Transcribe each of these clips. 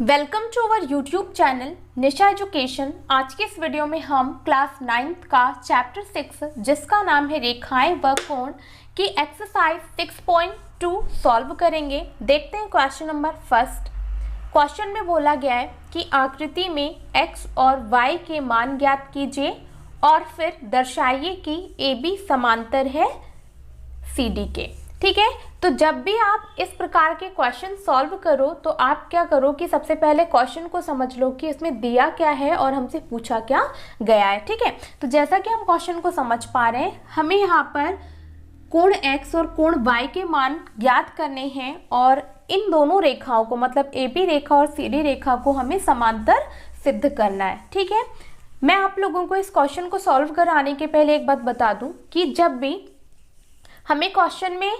Welcome to our YouTube channel Nisha education. आज के इस वीडियो में हम क्लास 9th का चैप्टर 6 जिसका नाम है रेखाएं व कोण की एक्सरसाइज 6.2 सॉल्व करेंगे। देखते हैं क्वेश्चन नंबर फर्स्ट। क्वेश्चन में बोला गया है कि आकृति में x और y के मान ज्ञात कीजिए और फिर दर्शाइए कि AB समांतर है CD के। ठीक है, तो जब भी आप इस प्रकार के क्वेश्चन सॉल्व करो तो आप क्या करो कि सबसे पहले क्वेश्चन को समझ लो कि इसमें दिया क्या है और हमसे पूछा क्या गया है। ठीक है, तो जैसा कि हम क्वेश्चन को समझ पा रहे हैं, हमें यहाँ पर कोण x और कोण y के मान ज्ञात करने हैं और इन दोनों रेखाओं को मतलब AB रेखा और CD रेखा को हमें समांतर सिद्ध करना है। ठीक है, मैं आप लोगों को इस क्वेश्चन को सॉल्व कराने के पहले एक बात बता दूं कि जब भी हमें क्वेश्चन में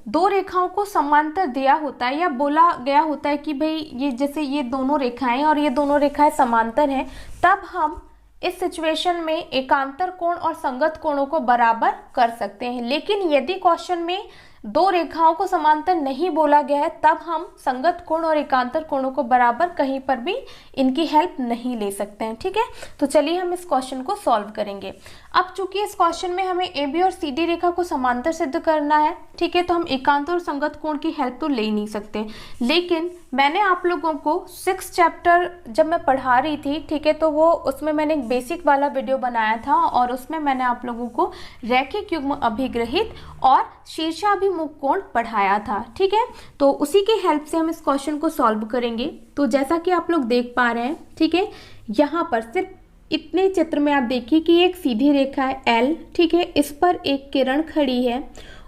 दो रेखाओं को समांतर दिया होता है या बोला गया होता है कि भाई ये जैसे ये दोनों रेखाएं और ये दोनों रेखाएं समांतर हैं, तब हम इस सिचुएशन में एकांतर कोण और संगत कोणों को बराबर कर सकते हैं। लेकिन यदि क्वेश्चन में दो रेखाओं को समांतर नहीं बोला गया है तब हम संगत कोण और एकांतर कोणों को बराबर कहीं पर भी इनकी हेल्प नहीं ले सकते हैं। ठीक है, तो चलिए हम इस क्वेश्चन को सॉल्व करेंगे। अब चूंकि इस क्वेश्चन में हमें AB और CD रेखा को समांतर सिद्ध करना है, ठीक है, तो हम एकांतर और संगत कोण की हेल्प तो ले ही नहीं सकते। लेकिन मैंने आप लोगों को 6 चैप्टर जब मैं पढ़ा रही थी, ठीक है, तो वो उसमें मैंने एक बेसिक वाला वीडियो बनाया था और उसमें मैंने आप लोगों को रैखिक युग्म अभिग्रहित और शीर्षाभिमुख कोण पढ़ाया था। ठीक है, तो उसी की हेल्प से हम इस क्वेश्चन को सॉल्व करेंगे। तो जैसा कि आप लोग देख पा रहे हैं, ठीक है, यहाँ पर सिर्फ इतने चित्र में आप देखिए कि एक सीधी रेखा है L, ठीक है, इस पर एक किरण खड़ी है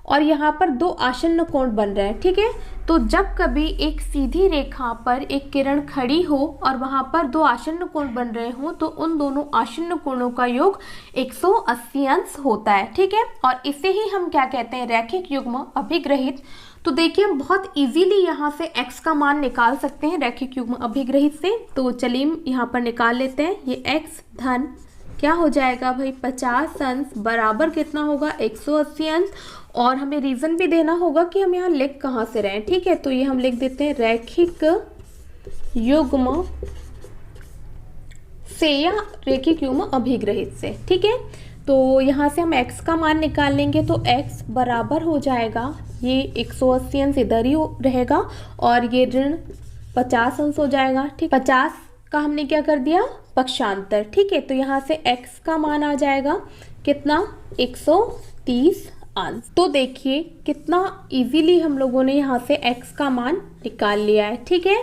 और यहाँ पर दो आसन्न कोण बन रहे हैं। ठीक है, तो जब कभी एक सीधी रेखा पर एक किरण खड़ी हो और वहाँ पर दो आसन्न कोण बन रहे हो तो उन दोनों आसन्न कोणों का योग 180 अंश होता है। ठीक है, और इसे ही हम क्या कहते हैं, रैखिक युग्म अभिग्रहित। तो देखिए हम बहुत इजीली यहाँ से x का मान निकाल सकते हैं रैखिक युग्म अभिग्रहित से। तो चलिए यहाँ पर निकाल लेते हैं। ये x धन क्या हो जाएगा भाई 50 अंश बराबर कितना होगा 180 अंश। और हमें रीजन भी देना होगा कि हम यहाँ लिख कहाँ से रहे हैं। ठीक है, तो ये हम लिख देते हैं रैखिक युग्म से या रैखिक युग्म अभिग्रहित से। ठीक है, तो यहाँ से हम x का मान निकाल लेंगे तो x बराबर हो जाएगा, ये 180 अंश इधर ही रहेगा और ये ऋण 50 अंश हो जाएगा। ठीक, 50 का हमने क्या कर दिया पक्षांतर। ठीक है, तो यहाँ से x का मान आ जाएगा कितना 130 अंश। तो देखिए कितना इजीली हम लोगों ने यहाँ से x का मान निकाल लिया है। ठीक है,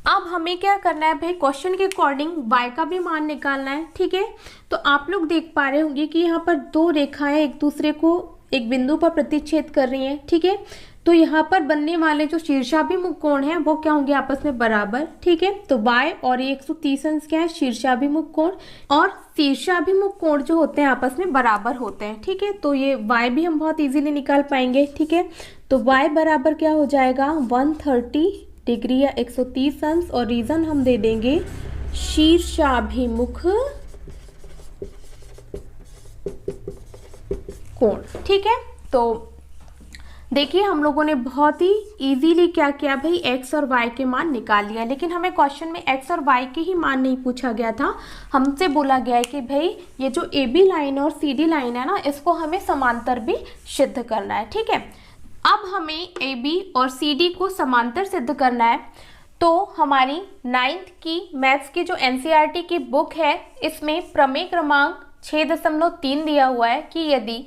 अब हमें क्या करना है भाई, क्वेश्चन के अकॉर्डिंग y का भी मान निकालना है। ठीक है, तो आप लोग देख पा रहे होंगे कि यहाँ पर दो रेखाएं एक दूसरे को एक बिंदु पर प्रतिच्छेद कर रही हैं। ठीक है, तो यहाँ पर बनने वाले जो शीर्षाभिमुख कोण हैं वो क्या होंगे आपस में बराबर। ठीक है, तो y और ये 130 अंश क्या है शीर्षाभिमुख कोण और शीर्षाभिमुख कोण जो होते हैं आपस में बराबर होते हैं। ठीक है, तो ये y भी हम बहुत इजीली निकाल पाएंगे। ठीक है, तो y बराबर क्या हो जाएगा 130 डिग्री या 130 अंश और रीजन हम दे देंगे शीर्षाभिमुख कोण। ठीक है, तो देखिए हम लोगों ने बहुत ही इजीली क्या किया भाई x और y के मान निकाल लिया। लेकिन हमें क्वेश्चन में x और y के ही मान नहीं पूछा गया था, हमसे बोला गया है कि भाई ये जो AB लाइन और CD लाइन है ना, इसको हमें समांतर भी सिद्ध करना है। ठीक है, अब हमें AB और CD को समांतर सिद्ध करना है। तो हमारी 9th की मैथ्स की जो NCERT की बुक है इसमें प्रमेय क्रमांक 6.3 दिया हुआ है कि यदि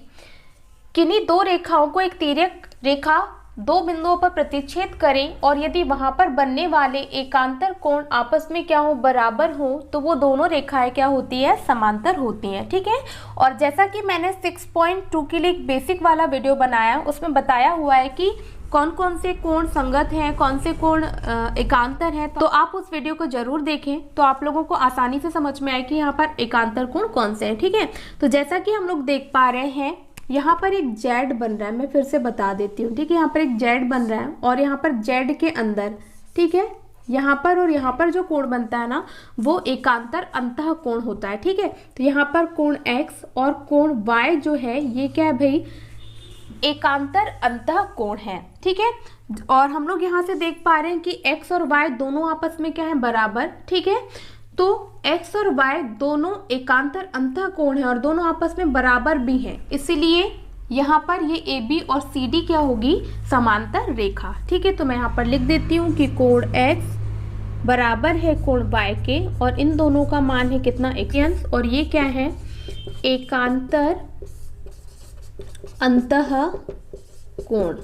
किन्हीं दो रेखाओं को एक तिर्यक रेखा दो बिंदुओं पर प्रतिच्छेद करें और यदि वहां पर बनने वाले एकांतर कोण आपस में क्या हो बराबर हो तो वो दोनों रेखाएं क्या होती है समांतर होती हैं। ठीक है, और जैसा कि मैंने 6.2 के लिए एक बेसिक वाला वीडियो बनाया उसमें बताया हुआ है कि कौन कौन से कोण संगत हैं, कौन से कोण एकांतर हैं, तो आप उस वीडियो को जरूर देखें तो आप लोगों को आसानी से समझ में आए कि यहाँ पर एकांतर कोण कौन से हैं। ठीक है, तो जैसा कि हम लोग देख पा रहे हैं यहाँ पर एक जेड बन रहा है, मैं फिर से बता देती हूँ। ठीक है, यहाँ पर एक जेड बन रहा है और यहाँ पर जेड के अंदर, ठीक है, यहाँ पर और यहाँ पर जो कोण बनता है ना वो एकांतर अंतः कोण होता है। ठीक है, तो यहाँ पर कोण x और कोण y जो है ये क्या है भाई एकांतर अंतः कोण है। ठीक है, और हम लोग यहाँ से देख पा रहे हैं कि x और y दोनों आपस में क्या है, बराबर। ठीक है, तो x और y दोनों एकांतर अंतःकोण है और दोनों आपस में बराबर भी हैं, इसीलिए यहाँ पर ये AB और CD क्या होगी, समांतर रेखा। ठीक है, तो मैं यहाँ पर लिख देती हूँ कि कोण x बराबर है कोण y के, और इन दोनों का मान है कितना, 81, और ये क्या है, एकांतर अंतःकोण।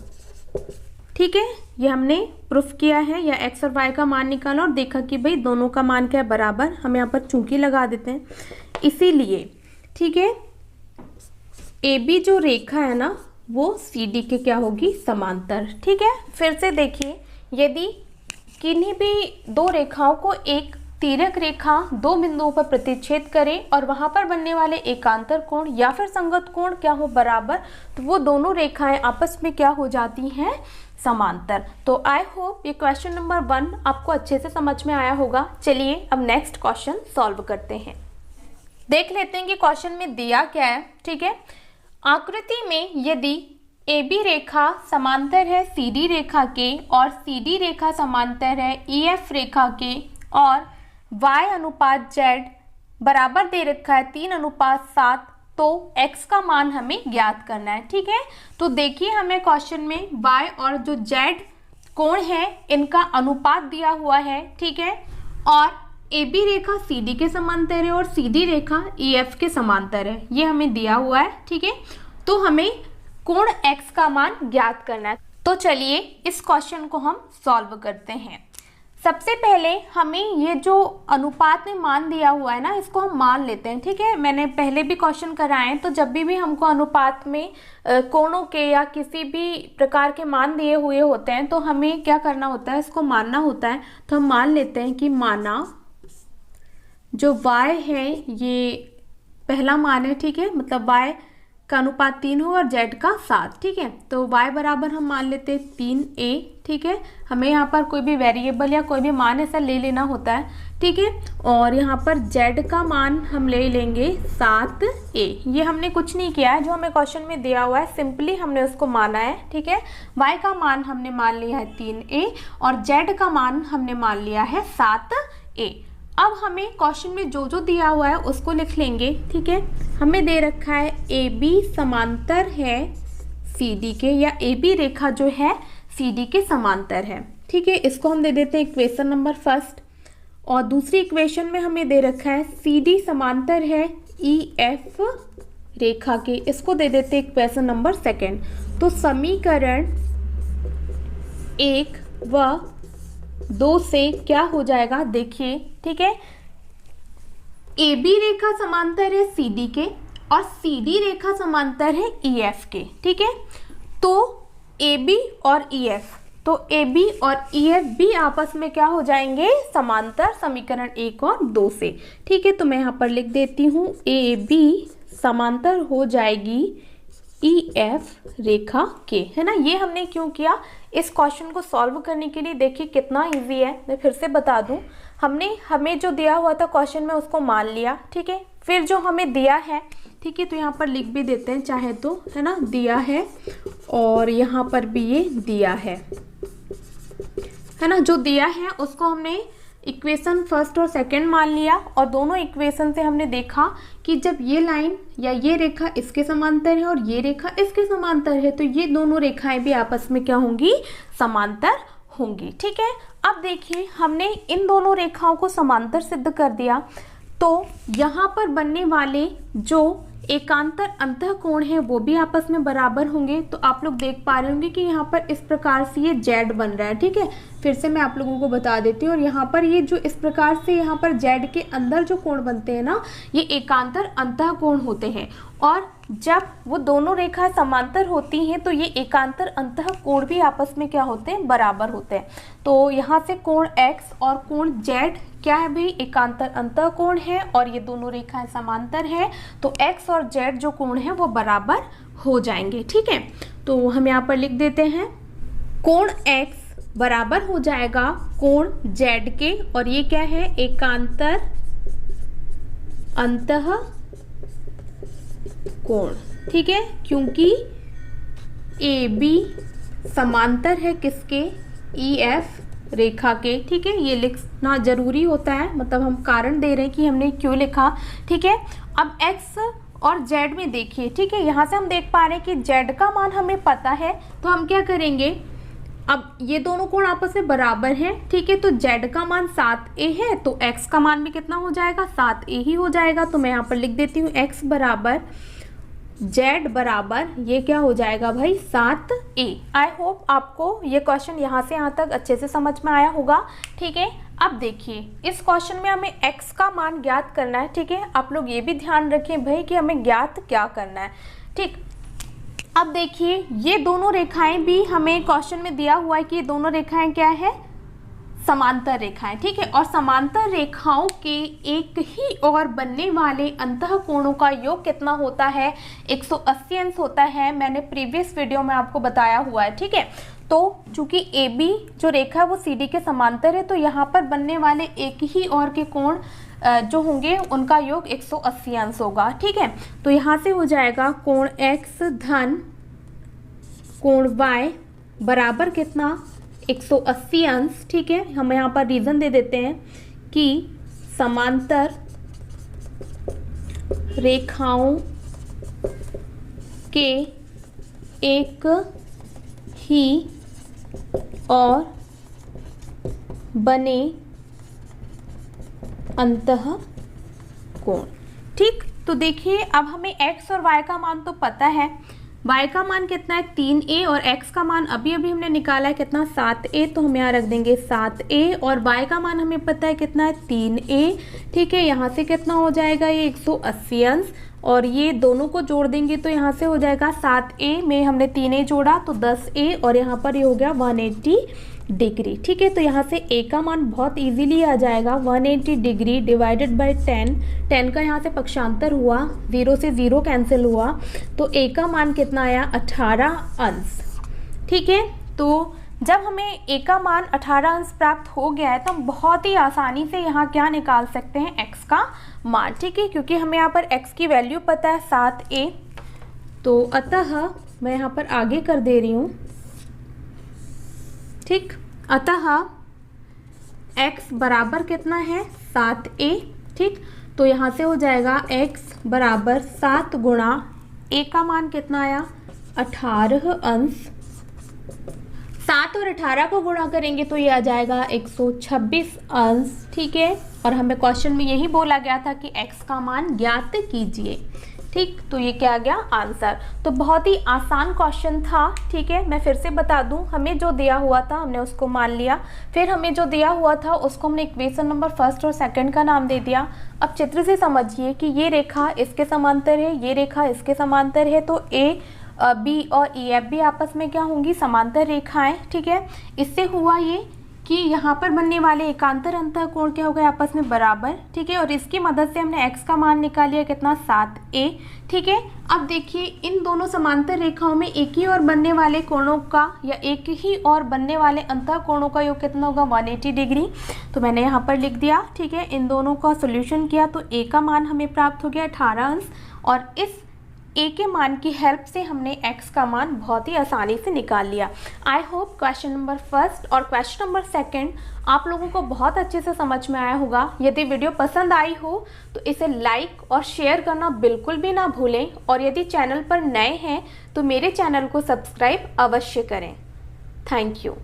ठीक है, ये हमने प्रूफ किया है, या x और y का मान निकाला और देखा कि भाई दोनों का मान क्या है, बराबर। हम यहाँ पर चूंकि लगा देते हैं, इसीलिए ठीक है AB जो रेखा है ना वो CD के क्या होगी, समांतर। ठीक है, फिर से देखिए, यदि किन्हीं भी दो रेखाओं को एक तिर्यक रेखा दो बिंदुओं पर प्रतिच्छेद करे और वहां पर बनने वाले एकांतर कोण या फिर संगत कोण क्या हो, बराबर, तो वो दोनों रेखाएं आपस में क्या हो जाती हैं, समांतर। तो आई होप ये क्वेश्चन नंबर 1 आपको अच्छे से समझ में आया होगा। चलिए अब नेक्स्ट क्वेश्चन सॉल्व करते हैं। देख लेते हैं कि क्वेश्चन में दिया क्या है। ठीक है, आकृति में यदि AB रेखा समांतर है CD रेखा के और CD रेखा समांतर है EF रेखा के और Y अनुपात Z बराबर दे रखा है 3:7, तो x का मान हमें ज्ञात करना है। ठीक है, तो देखिए हमें क्वेश्चन में y और जो z कोण है इनका अनुपात दिया हुआ है। ठीक है, और AB रेखा CD के समांतर है और CD रेखा EF के समांतर है, ये हमें दिया हुआ है। ठीक है, तो हमें कोण x का मान ज्ञात करना है। तो चलिए इस क्वेश्चन को हम सॉल्व करते हैं। सबसे पहले हमें ये जो अनुपात में मान दिया हुआ है ना, इसको हम मान लेते हैं। ठीक है, मैंने पहले भी क्वेश्चन कराए हैं, तो जब भी हमको अनुपात में कोणों के या किसी भी प्रकार के मान दिए हुए होते हैं तो हमें क्या करना होता है, इसको मानना होता है। तो हम मान लेते हैं कि माना जो y है ये पहला मान है। ठीक है, मतलब y का अनुपात 3 हो और z का 7। ठीक है, तो y बराबर हम मान लेते हैं 3a। ठीक है, हमें यहाँ पर कोई भी वेरिएबल या कोई भी मान ऐसा ले लेना होता है। ठीक है, और यहाँ पर z का मान हम ले लेंगे 7a। ये हमने कुछ नहीं किया है, जो हमें क्वेश्चन में दिया हुआ है सिंपली हमने उसको माना है। ठीक है, y का मान हमने मान लिया है 3a और z का मान हमने मान लिया है 7a। अब हमें क्वेश्चन में जो जो दिया हुआ है उसको लिख लेंगे। ठीक है, हमें दे रखा है AB समांतर है CD के, या AB रेखा जो है CD के समांतर है। ठीक है, इसको हम दे देते हैं इक्वेशन नंबर फर्स्ट, और दूसरी इक्वेशन में हमें दे रखा है CD समांतर है EF रेखा के, इसको दे देते हैं इक्वेशन नंबर सेकेंड। तो समीकरण 1 व 2 से क्या हो जाएगा, देखिए। ठीक है, AB रेखा समांतर है CD के और CD रेखा समांतर है EF के। ठीक है, तो AB और EF, तो AB और EF भी आपस में क्या हो जाएंगे, समांतर, समीकरण 1 और 2 से। ठीक है, तो मैं यहाँ पर लिख देती हूँ AB समांतर हो जाएगी EF रेखा के, है ना। ये हमने क्यों किया, इस क्वेश्चन को सॉल्व करने के लिए देखिए कितना इजी है। मैं फिर से बता दूं, हमें जो दिया हुआ था क्वेश्चन में उसको मान लिया। ठीक है, फिर जो हमें दिया है, ठीक है, तो यहाँ पर लिख भी देते हैं चाहे तो, है ना, दिया है और यहाँ पर भी ये दिया है ना। जो दिया है उसको हमने इक्वेशन फर्स्ट और सेकंड मान लिया और दोनों इक्वेशन से हमने देखा कि जब ये लाइन या ये रेखा इसके समांतर है और ये रेखा इसके समांतर है तो ये दोनों रेखाएं भी आपस में क्या होंगी, समांतर होंगी। ठीक है, अब देखिए हमने इन दोनों रेखाओं को समांतर सिद्ध कर दिया, तो यहाँ पर बनने वाले जो एकांतर अंतःकोण है वो भी आपस में बराबर होंगे। तो आप लोग देख पा रहे होंगे कि यहाँ पर इस प्रकार से ये Z बन रहा है। ठीक है, फिर से मैं आप लोगों को बता देती हूँ, और यहाँ पर ये जो इस प्रकार से यहाँ पर Z के अंदर जो कोण बनते हैं ना, ये एकांतर अंतःकोण होते हैं, और जब वो दोनों रेखाएं समांतर होती हैं तो ये एकांतर अंतःकोण भी आपस में क्या होते हैं, बराबर होते हैं। तो यहाँ से कोण X और कोण Z क्या है भाई, एकांतर अंतःकोण है, और ये दोनों रेखाएं समांतर है, तो X और Z जो कोण है वो बराबर हो जाएंगे। ठीक है, तो हम यहाँ पर लिख देते हैं कोण X बराबर हो जाएगा कोण Z के, और ये क्या है, एकांतर अंतःकोण। ठीक है, क्योंकि AB समांतर है किसके, EF रेखा के। ठीक है, ये लिखना जरूरी होता है, मतलब हम कारण दे रहे हैं कि हमने क्यों लिखा। ठीक है, अब x और z में देखिए। ठीक है, यहाँ से हम देख पा रहे हैं कि z का मान हमें पता है, तो हम क्या करेंगे, अब ये दोनों कोण आपस में बराबर हैं। ठीक है, तो z का मान 7a है, तो x का मान भी कितना हो जाएगा, 7a ही हो जाएगा। तो मैं यहाँ पर लिख देती हूँ x बराबर z बराबर, ये क्या हो जाएगा भाई, 7a। आई होप आपको ये क्वेश्चन यहाँ से यहाँ तक अच्छे से समझ में आया होगा। ठीक है, अब देखिए इस क्वेश्चन में हमें x का मान ज्ञात करना है। ठीक है, आप लोग ये भी ध्यान रखें भाई कि हमें ज्ञात क्या करना है। ठीक, अब देखिए ये दोनों रेखाएं भी हमें क्वेश्चन में दिया हुआ है कि ये दोनों रेखाएं क्या है, समांतर रेखाएं। ठीक है, और समांतर रेखाओं के एक ही और बनने वाले अंतः कोणों का योग कितना होता है, 180 अंश होता है। मैंने प्रीवियस वीडियो में आपको बताया हुआ है। ठीक है, तो चूंकि AB जो रेखा है वो CD के समांतर है, तो यहाँ पर बनने वाले एक ही और के कोण जो होंगे उनका योग 180 अंश होगा। ठीक है, तो यहाँ से हो जाएगा कोण X धन कोण Y बराबर कितना, 180 अंश। ठीक है, हम यहाँ पर रीजन दे देते हैं कि समांतर रेखाओं के एक ही और बने अंतः कोण। ठीक, तो देखिए अब हमें x और y का मान तो पता है। y का मान कितना है, 3a, और x का मान अभी अभी हमने निकाला है कितना, 7a, तो हम यहाँ रख देंगे 7a, और y का मान हमें पता है कितना है, 3a। ठीक है, यहाँ से कितना हो जाएगा, ये 180 अंश, और ये दोनों को जोड़ देंगे तो यहाँ से हो जाएगा 7a में हमने 3a जोड़ा तो 10a, और यहाँ पर ये हो गया 180 डिग्री। ठीक है, तो यहाँ से a का मान बहुत इजीली आ जाएगा, 180 डिग्री डिवाइडेड बाय 10 का यहाँ से पक्षांतर हुआ, 0 से 0 कैंसिल हुआ, तो a का मान कितना आया, 18 अंश। ठीक है, तो जब हमें a का मान 18 अंश प्राप्त हो गया है तो हम बहुत ही आसानी से यहाँ क्या निकाल सकते हैं, x का मान। ठीक है, क्योंकि हमें यहाँ पर x की वैल्यू पता है 7a, तो अतः मैं यहाँ पर आगे कर दे रही हूँ। ठीक, अतः x बराबर कितना है, 7a। ठीक, तो यहाँ से हो जाएगा x बराबर 7 गुणा a का मान कितना आया, 18 अंश। 7 और 18 को गुणा करेंगे तो ये आ जाएगा 126 अंश। ठीक है, और हमें क्वेश्चन में यही बोला गया था कि x का मान ज्ञात कीजिए। ठीक, तो ये क्या आ गया, आंसर। तो बहुत ही आसान क्वेश्चन था। ठीक है, मैं फिर से बता दूं, हमें जो दिया हुआ था हमने उसको मान लिया, फिर हमें जो दिया हुआ था उसको हमने इक्वेशन नंबर फर्स्ट और सेकंड का नाम दे दिया। अब चित्र से समझिए कि ये रेखा इसके समांतर है, ये रेखा इसके समांतर है, तो B और EF भी आपस में क्या होंगी, समांतर रेखाएं। ठीक है, इससे हुआ ये कि यहाँ पर बनने वाले एकांतर अंतः कोण क्या हो गए, आपस में बराबर। ठीक है, और इसकी मदद से हमने x का मान निकाल लिया कितना, 7a। ठीक है, अब देखिए इन दोनों समांतर रेखाओं में एक ही और बनने वाले कोणों का या एक ही और बनने वाले अंतः कोणों का योग कितना होगा, 180 डिग्री। तो मैंने यहाँ पर लिख दिया। ठीक है, इन दोनों का सोल्यूशन किया तो a का मान हमें प्राप्त हो गया 18 अंश, और इस a के मान की हेल्प से हमने x का मान बहुत ही आसानी से निकाल लिया। I hope question number first और क्वेश्चन नंबर सेकंड आप लोगों को बहुत अच्छे से समझ में आया होगा। यदि वीडियो पसंद आई हो तो इसे लाइक और शेयर करना बिल्कुल भी ना भूलें, और यदि चैनल पर नए हैं तो मेरे चैनल को सब्सक्राइब अवश्य करें। Thank you.